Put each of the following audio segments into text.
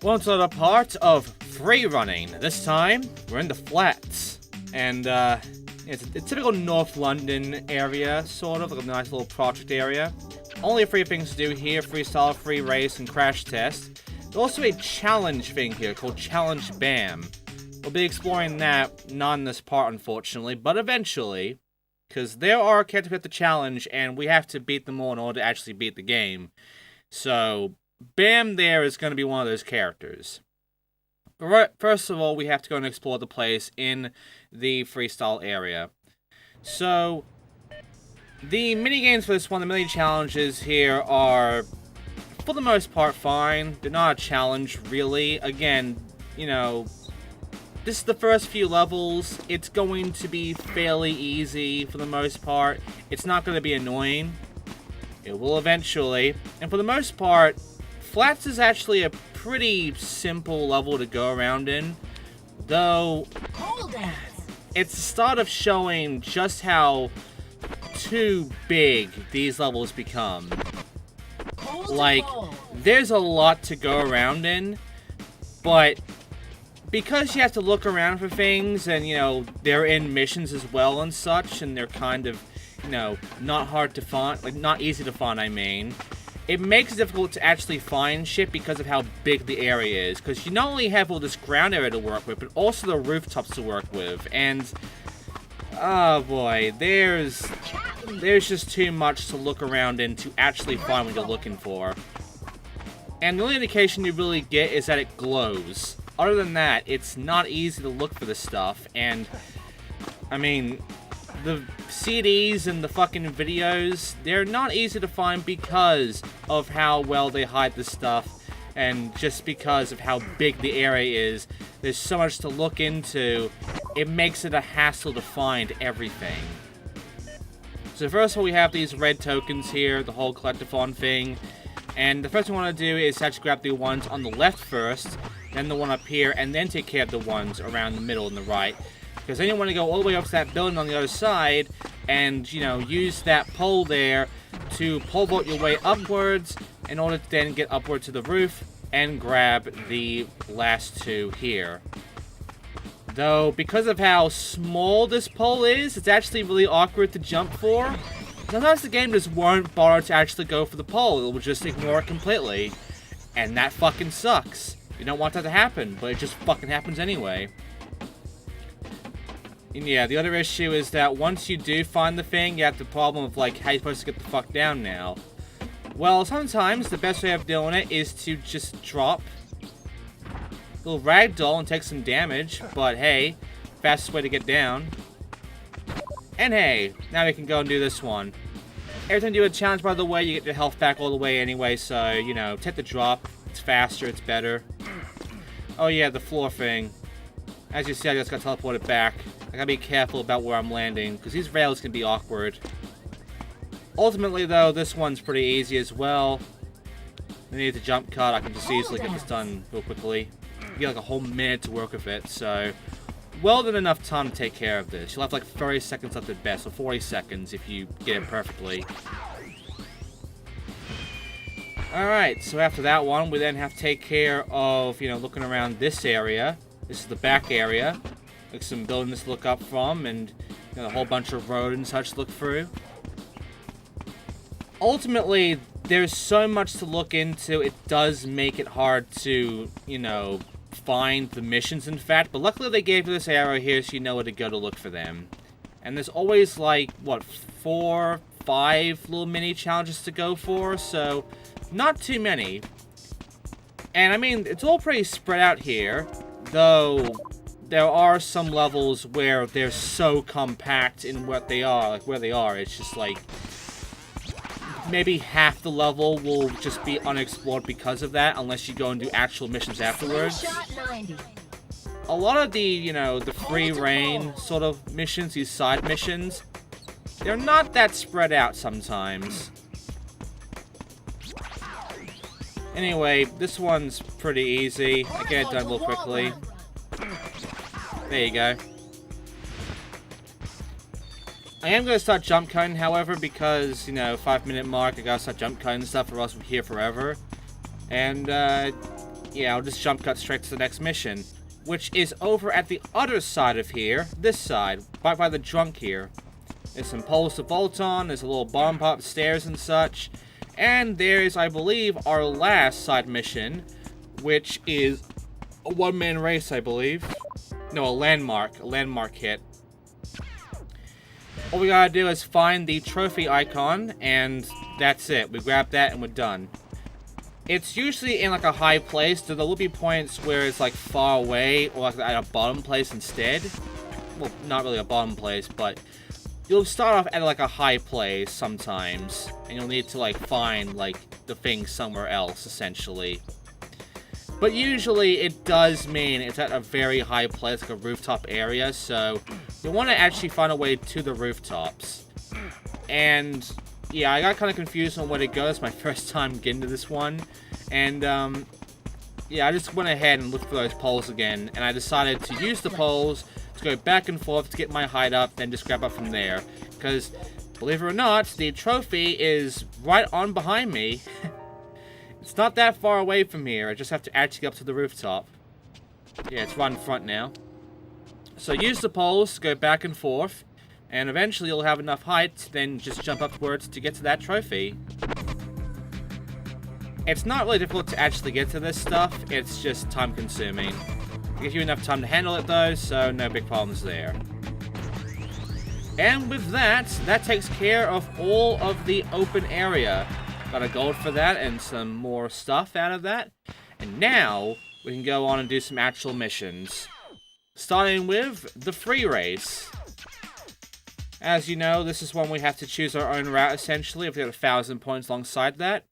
Well, to the part of free running. This time, we're in the flats. And, it's a typical North London area, sort of, like a nice little project area. Only 3 things to do here: freestyle, free race, and crash test. There's also a challenge thing here called Challenge BAM. We'll be exploring that, not in this part, unfortunately, but eventually. Because there are characters we have to challenge, and we have to beat them all in order to actually beat the game. So, BAM there is going to be one of those characters. But first of all, we have to go and explore the place in the freestyle area. So, the minigames for this one, the mini challenges here are, for the most part, fine. They're not a challenge, really. Again, you know, this is the first few levels. It's going to be fairly easy for the most part. It's not going to be annoying. It will eventually. And for the most part, Flats is actually a pretty simple level to go around in. Though, it's the start of showing just how too big these levels become. Like, there's a lot to go around in, but because you have to look around for things, and, you know, they're in missions as well and such, and they're kind of, you know, not hard to find, like, not easy to find, I mean, it makes it difficult to actually find shit because of how big the area is. Because you not only have all this ground area to work with, but also the rooftops to work with, and, oh boy, there's just too much to look around in to actually find what you're looking for. And the only indication you really get is that it glows. Other than that, it's not easy to look for this stuff, and, I mean, the CDs and the fucking videos, they're not easy to find because of how well they hide this stuff, and just because of how big the area is. There's so much to look into, it makes it a hassle to find everything. So first of all, we have these red tokens here, the whole collectathon thing, and the first thing we want to do is actually grab the ones on the left first, then the one up here, and then take care of the ones around the middle and the right. Because then you want to go all the way up to that building on the other side, and, you know, use that pole there to pole vault your way upwards, in order to then get upward to the roof, and grab the last 2 here. Though, because of how small this pole is, it's actually really awkward to jump for. Sometimes the game just won't bother to actually go for the pole, it will just ignore it completely. And that fucking sucks. You don't want that to happen, but it just fucking happens anyway. And yeah, the other issue is that once you do find the thing, you have the problem of, like, how you're supposed to get the fuck down now. Well, sometimes the best way of doing it is to just drop a little ragdoll and take some damage, but hey, fastest way to get down. And hey, now we can go and do this one. Every time you do a challenge, by the way, you get your health back all the way anyway, so, you know, take the drop. It's faster, it's better. Oh yeah, the floor thing. As you see, I just got teleported back. I gotta be careful about where I'm landing, because these rails can be awkward. Ultimately, though, this one's pretty easy as well. I need the jump cut, I can just easily get this done real quickly. You get like a whole minute to work with it, so well than enough time to take care of this. You'll have like 30 seconds left at best, or 40 seconds if you get it perfectly. Alright, so after that one, we then have to take care of, you know, looking around this area. This is the back area. Like some buildings to look up from, and, you know, a whole bunch of road and such to look through. Ultimately, there's so much to look into, it does make it hard to, you know, find the missions, in fact. But luckily they gave you this arrow here so you know where to go to look for them. And there's always, like, what, 4, 5 little mini challenges to go for, so not too many. And, I mean, it's all pretty spread out here, though there are some levels where they're so compact in what they are, like where they are, it's just like maybe half the level will just be unexplored because of that, unless you go and do actual missions afterwards. A lot of the, you know, the free reign sort of missions, these side missions, they're not that spread out sometimes. Anyway, this one's pretty easy. I get it done real quickly. There you go. I am going to start jump cutting, however, because, you know, 5-minute mark, I gotta start jump cutting stuff or else we're here forever. And, yeah, I'll just jump cut straight to the next mission, which is over at the other side of here, this side, right by the drunk here. There's some poles to vault on, there's a little bomb pop stairs and such, and there's, I believe, our last side mission, which is a one-man race, I believe. No, a landmark hit. All we gotta do is find the trophy icon, and that's it. We grab that and we're done. It's usually in like a high place, so there will be points where it's like far away, or like at a bottom place instead. Well, not really a bottom place, but you'll start off at like a high place sometimes, and you'll need to like find like the thing somewhere else, essentially. But usually it does mean it's at a very high place, like a rooftop area, so you want to actually find a way to the rooftops. And yeah, I got kind of confused on where to go. It's my first time getting to this one. And yeah, I just went ahead and looked for those poles again, and I decided to use the poles to go back and forth to get my height up, then just grab up from there. Because, believe it or not, the trophy is right on behind me. It's not that far away from here. I just have to actually get up to the rooftop. Yeah, it's right in front now. So use the poles to go back and forth, and eventually you'll have enough height to then just jump upwards to get to that trophy. It's not really difficult to actually get to this stuff, it's just time consuming. It gives you enough time to handle it though, so no big problems there. And with that, that takes care of all of the open area. Got a gold for that and some more stuff out of that. And now we can go on and do some actual missions. Starting with the free race. As you know, this is one we have to choose our own route essentially. We've got 1,000 points alongside that.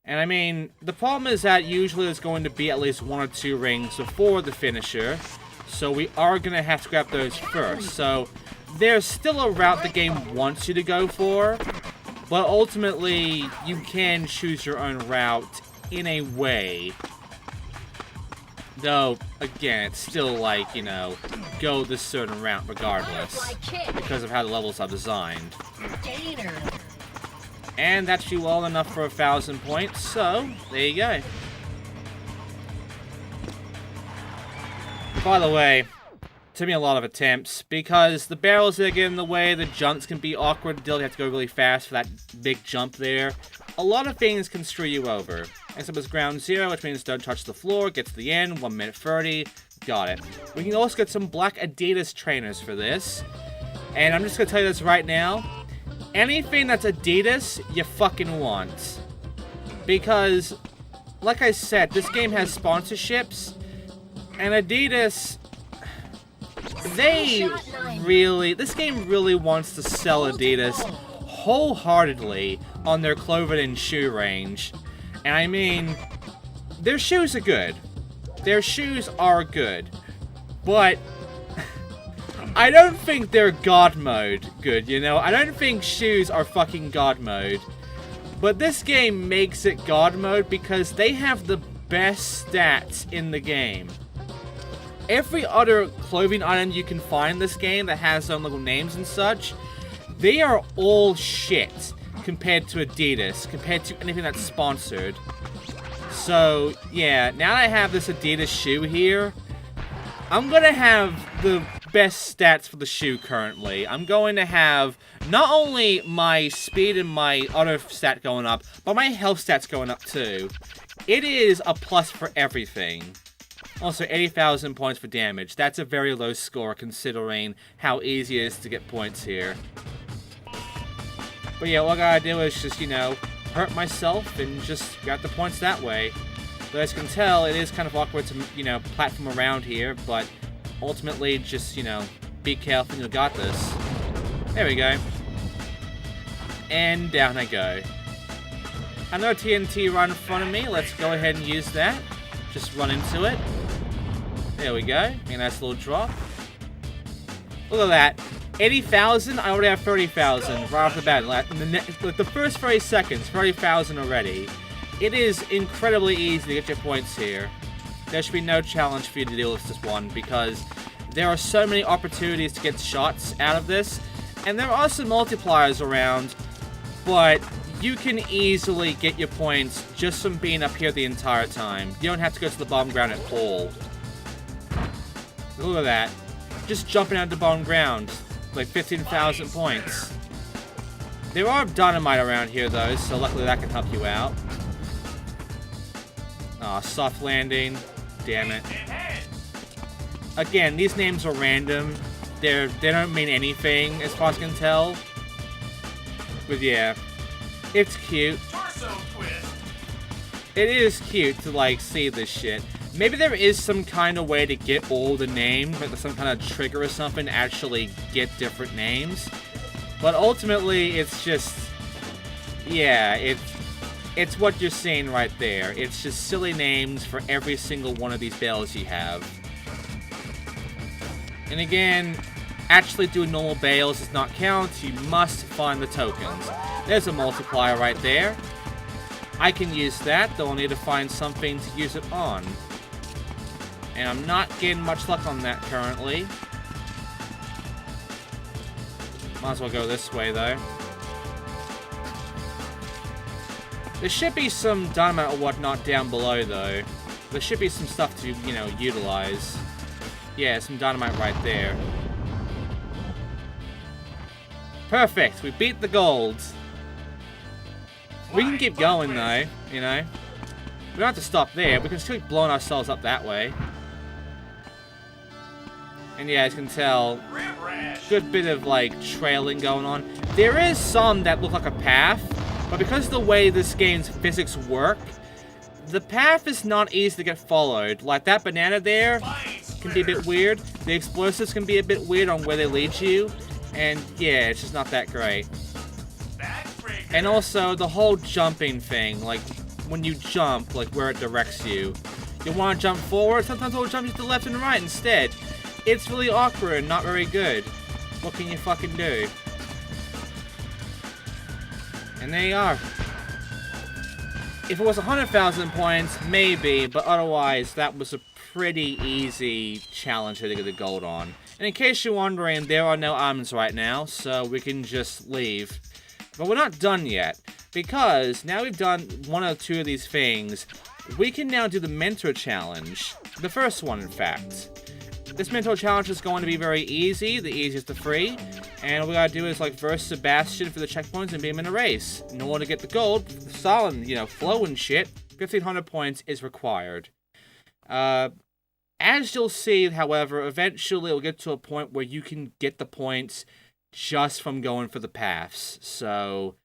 And I mean, the problem is that usually there's going to be at least 1 or 2 rings before the finisher. So we are going to have to grab those first. So there's still a route the game wants you to go for. But ultimately, you can choose your own route in a way. Though, again, it's still like, you know, go this certain route regardless. Because of how the levels are designed. And that's you all enough for 1,000 points, so there you go. By the way, it took me a lot of attempts, because the barrels that get in the way, the jumps can be awkward to deal. You have to go really fast for that big jump there. A lot of things can screw you over. Except it's ground 0, which means don't touch the floor, get to the end, 1 minute 30, got it. We can also get some black Adidas trainers for this. And I'm just going to tell you this right now. Anything that's Adidas, you fucking want. Because, like I said, this game has sponsorships, and Adidas, this game really wants to sell Adidas wholeheartedly on their clothing and shoe range. And I mean, their shoes are good. Their shoes are good. But I don't think they're God mode good, you know? I don't think shoes are fucking God mode. But this game makes it God mode because they have the best stats in the game. Every other clothing item you can find in this game that has their own little names and such, they are all shit compared to Adidas, compared to anything that's sponsored. So, yeah, now that I have this Adidas shoe here, I'm gonna have the best stats for the shoe currently. I'm going to have not only my speed and my other stat going up, but my health stats going up too. It is a plus for everything. Also, 80,000 points for damage. That's a very low score considering how easy it is to get points here. But yeah, all I gotta do is just, you know, hurt myself and just grab the points that way. But as you can tell, it is kind of awkward to, you know, platform around here, but ultimately, just, you know, be careful and you got this. There we go. And down I go. Another TNT right in front of me. Let's go ahead and use that. Just run into it. There we go. A nice little drop. Look at that. 80,000? I already have 30,000 right off the bat. Like the first 30 seconds, 30,000 already. It is incredibly easy to get your points here. There should be no challenge for you to deal with this one, because there are so many opportunities to get shots out of this, and there are some multipliers around, but you can easily get your points just from being up here the entire time. You don't have to go to the bottom ground at all. Look at that. Just jumping out of the bottom ground. Like 15,000 points. There are dynamite around here though, so luckily that can help you out. Aw, soft landing. Damn it. Again, these names are random. They don't mean anything as far as I can tell. But yeah, it's cute. It is cute to like see this shit. Maybe there is some kind of way to get all the names, like some kind of trigger or something to actually get different names. But ultimately, it's just, yeah, it's what you're seeing right there. It's just silly names for every single one of these bales you have. And again, actually doing normal bales does not count. You must find the tokens. There's a multiplier right there. I can use that, though I'll need to find something to use it on. And I'm not getting much luck on that currently. Might as well go this way, though. There should be some dynamite or whatnot down below, though. There should be some stuff to, you know, utilize. Yeah, some dynamite right there. Perfect! We beat the gold. We can keep going, though, you know. We don't have to stop there. We can still keep blowing ourselves up that way. And yeah, as you can tell, good bit of, like, trailing going on. There is some that look like a path, but because of the way this game's physics work, the path is not easy to get followed. Like, that banana there can be a bit weird. The explosives can be a bit weird on where they lead you. And yeah, it's just not that great. And also, the whole jumping thing, like, when you jump, like, where it directs you. You want to jump forward, sometimes it'll jump you to the left and right instead. It's really awkward and not very good. What can you fucking do? And there you are. If it was 100,000 points, maybe, but otherwise, that was a pretty easy challenge to get the gold on. And in case you're wondering, there are no items right now, so we can just leave. But we're not done yet, because now we've done one or two of these things, we can now do the mentor challenge. The first one, in fact. This mentor challenge is going to be very easy, the easiest of three. And all we gotta do is, like, verse Sebastian for the checkpoints and beat him in a race. In order to get the gold, solid, you know, flow and shit, 1,500 points is required. As you'll see, however, eventually it'll get to a point where you can get the points just from going for the paths. So,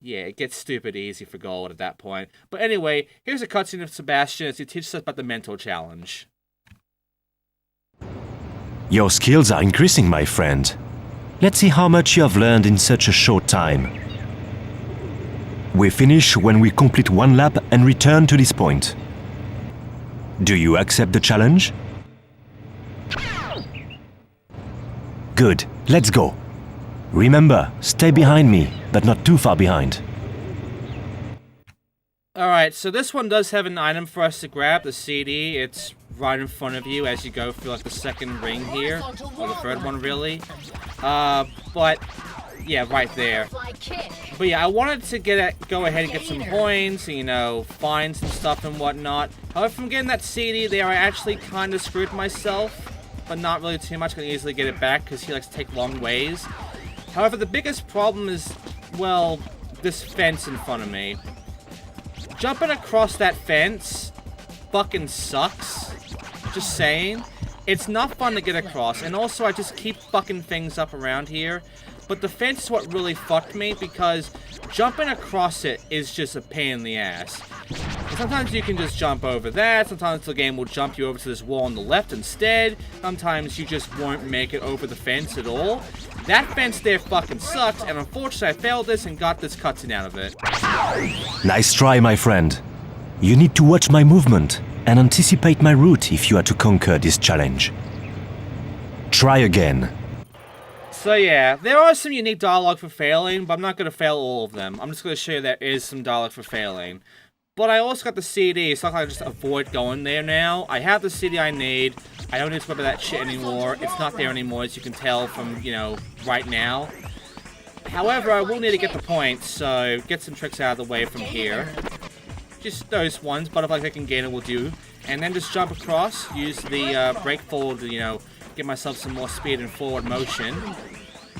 yeah, it gets stupid easy for gold at that point. But anyway, here's a cutscene of Sebastian as he teaches us about the mentor challenge. Your skills are increasing, my friend. Let's see how much you have learned in such a short time. We finish when we complete one lap and return to this point. Do you accept the challenge? Good, let's go. Remember, stay behind me, but not too far behind. Alright, so this one does have an item for us to grab, the CD. It's right in front of you as you go through, like, the second ring here. Or the third one, really. But, yeah, right there. But yeah, I wanted to go ahead and get some points, you know, find some stuff and whatnot. However, from getting that CD there, I actually kind of screwed myself. But not really too much, I can easily get it back because he likes to take long ways. However, the biggest problem is, well, this fence in front of me. Jumping across that fence fucking sucks. Just saying. It's not fun to get across, and also I just keep fucking things up around here. But the fence is what really fucked me, because jumping across it is just a pain in the ass. And sometimes you can just jump over that, sometimes the game will jump you over to this wall on the left instead, sometimes you just won't make it over the fence at all. That fence there fucking sucks, and unfortunately I failed this and got this cutscene out of it. Nice try, my friend. You need to watch my movement and anticipate my route if you are to conquer this challenge. Try again. So yeah, there are some unique dialogue for failing, but I'm not going to fail all of them. I'm just going to show you there is some dialogue for failing. But I also got the CD, so I can just avoid going there now. I have the CD I need. I don't need to worry about that shit anymore. It's not there anymore, as you can tell from, you know, right now. However, I will need to get the points, so get some tricks out of the way from here. Just those ones, butterfly kick and gainer will do. And then just jump across, use the brake fold to, you know, get myself some more speed and forward motion.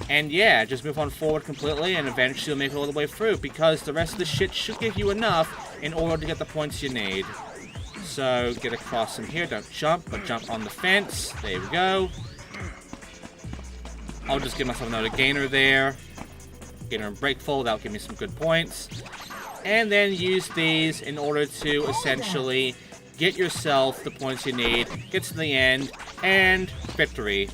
And yeah, just move on forward completely and eventually you'll make it all the way through because the rest of the shit should give you enough in order to get the points you need. So, get across from here, don't jump, but jump on the fence. There we go. I'll just give myself another gainer there. Gainer and brake fold, that'll give me some good points. And then use these in order to essentially get yourself the points you need, get to the end, and victory.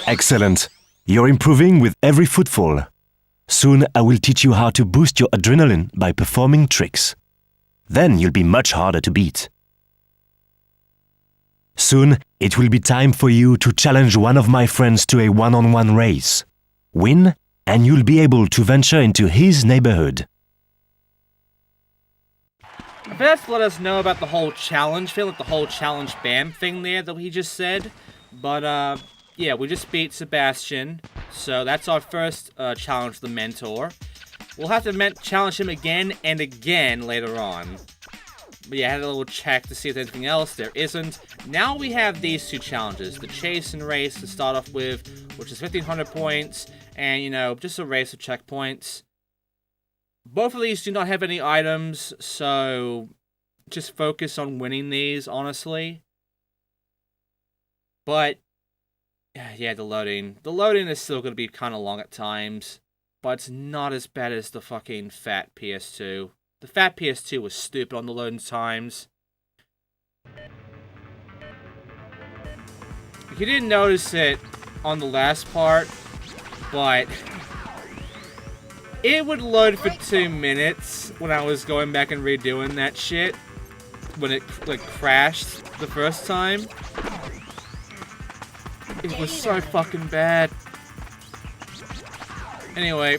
Excellent. You're improving with every footfall. Soon I will teach you how to boost your adrenaline by performing tricks. Then you'll be much harder to beat. Soon it will be time for you to challenge one of my friends to a one-on-one race. Win, and you'll be able to venture into his neighborhood. Beth let us know about the whole challenge thing, like the whole challenge BAM thing there that he just said. But, yeah, we just beat Sebastian. So that's our first challenge, the mentor. We'll have to challenge him again and again later on. But yeah, I had a little check to see if there's anything else. There isn't. Now we have these two challenges. The chase and race to start off with, which is 1,500 points. And, you know, just a race of checkpoints. Both of these do not have any items, so just focus on winning these, honestly. But, yeah, the loading. The loading is still going to be kind of long at times, but it's not as bad as the fucking fat PS2. The fat PS2 was stupid on the loading times. You didn't notice it on the last part, but it would load for 2 minutes when I was going back and redoing that shit. When it, like, crashed the first time. It was so fucking bad. Anyway,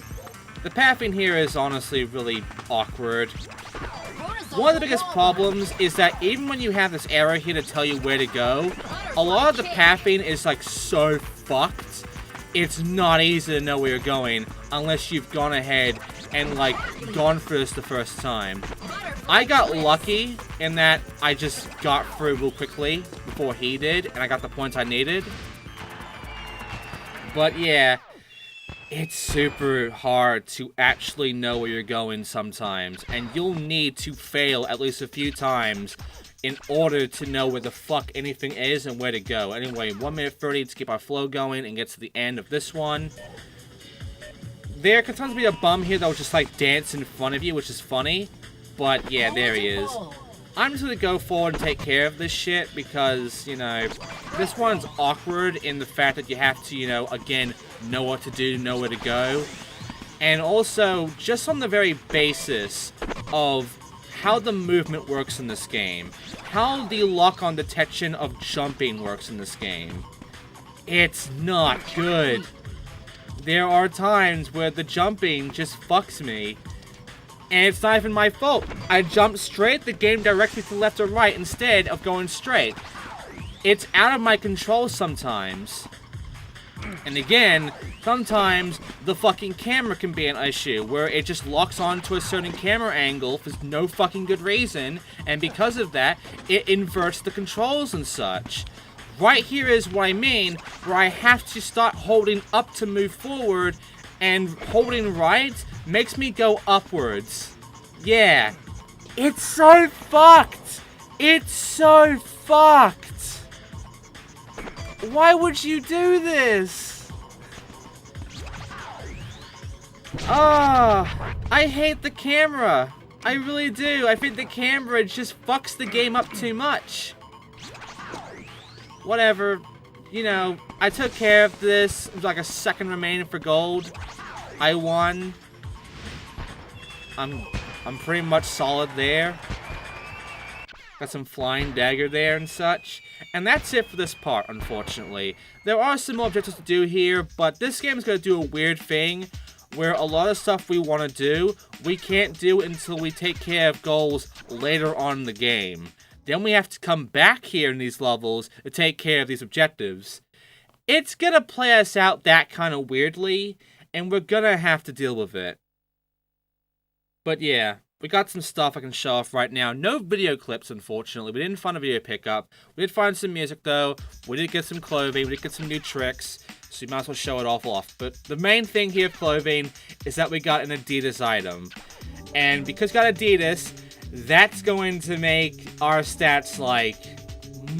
the pathing here is honestly really awkward. One of the biggest problems is that even when you have this arrow here to tell you where to go, a lot of the pathing is, like, so fucked. It's not easy to know where you're going unless you've gone ahead and, like, gone through this the first time. I got lucky in that I just got through real quickly before he did, and I got the points I needed. But yeah, it's super hard to actually know where you're going sometimes, and you'll need to fail at least a few times in order to know where the fuck anything is and where to go. Anyway, 1 minute 30 to keep our flow going and get to the end of this one. There can sometimes be a bum here that will just like dance in front of you, which is funny. But yeah, there he is. I'm just gonna go forward and take care of this shit because, you know, this one's awkward in the fact that you have to, you know, again, know what to do, know where to go. And also, just on the very basis of how the movement works in this game, how the lock-on detection of jumping works in this game, it's not good. There are times where the jumping just fucks me, and it's not even my fault. I jumped straight, the game directs me to left or right instead of going straight. It's out of my control sometimes. And again, sometimes the fucking camera can be an issue, where it just locks onto a certain camera angle for no fucking good reason, and because of that, it inverts the controls and such. Right here is what I mean, where I have to start holding up to move forward, and holding right makes me go upwards. Yeah. It's so fucked! It's so fucked! Why would you do this? Ah, I hate the camera. I really do. I think the camera just fucks the game up too much. Whatever. You know, I took care of this. It was like a second remaining for gold. I won. I'm pretty much solid there. Got some flying dagger there and such. And that's it for this part, unfortunately. There are some more objectives to do here, but this game is going to do a weird thing where a lot of stuff we want to do, we can't do until we take care of goals later on in the game. Then we have to come back here in these levels to take care of these objectives. It's going to play us out that kind of weirdly, and we're gonna have to deal with it. But yeah, we got some stuff I can show off right now. No video clips, unfortunately. We didn't find a video pickup. We did find some music, though. We did get some clothing. We did get some new tricks. So you might as well show it off. But the main thing here of clothing is that we got an Adidas item. And because we got Adidas, that's going to make our stats, like,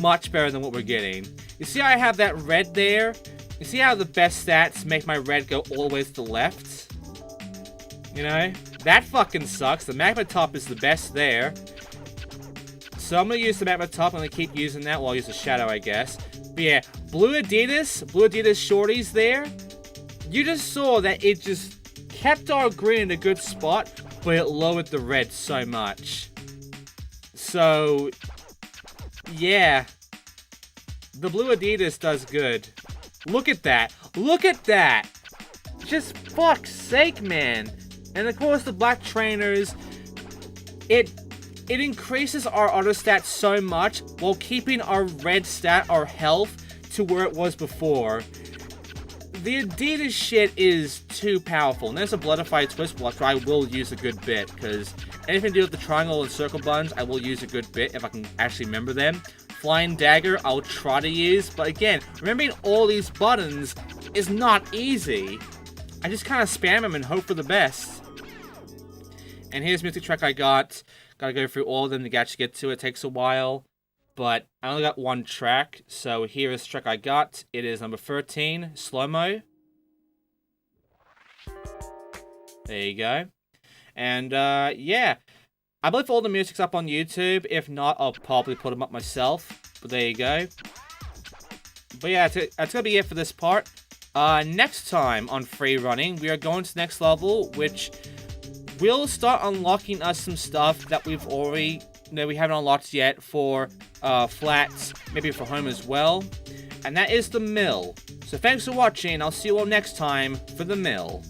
much better than what we're getting. You see how I have that red there? You see how the best stats make my red go all the way to the left? You know? That fucking sucks. The magma top is the best there. So I'm gonna use the magma top. I'm gonna keep using that. Well, I'll use the shadow, I guess. But yeah, blue Adidas shorties there. You just saw that it just kept our green in a good spot, but it lowered the red so much. So, yeah. The blue Adidas does good. Look at that. Look at that. Just fuck's sake, man. And of course, the black trainers, it increases our auto stats so much while keeping our red stat, our health, to where it was before. The Adidas shit is too powerful. And there's a Bloodified Twist Watch where I will use a good bit, because anything to do with the triangle and circle buttons, I will use a good bit if I can actually remember them. Flying Dagger, I'll try to use, but again, remembering all these buttons is not easy. I just kind of spam them and hope for the best. And here's the music track I got. Gotta go through all of them to actually get to it. It takes a while. But I only got one track. So here is the track I got. It is number 13, Slow Mo. There you go. And yeah. I believe all the music's up on YouTube. If not, I'll probably put them up myself. But there you go. But yeah, that's gonna be it for this part. Next time on Free Running, we are going to the next level, which will start unlocking us some stuff that we haven't unlocked yet for flats, maybe for home as well. And that is the mill. So thanks for watching. I'll see you all next time for the mill.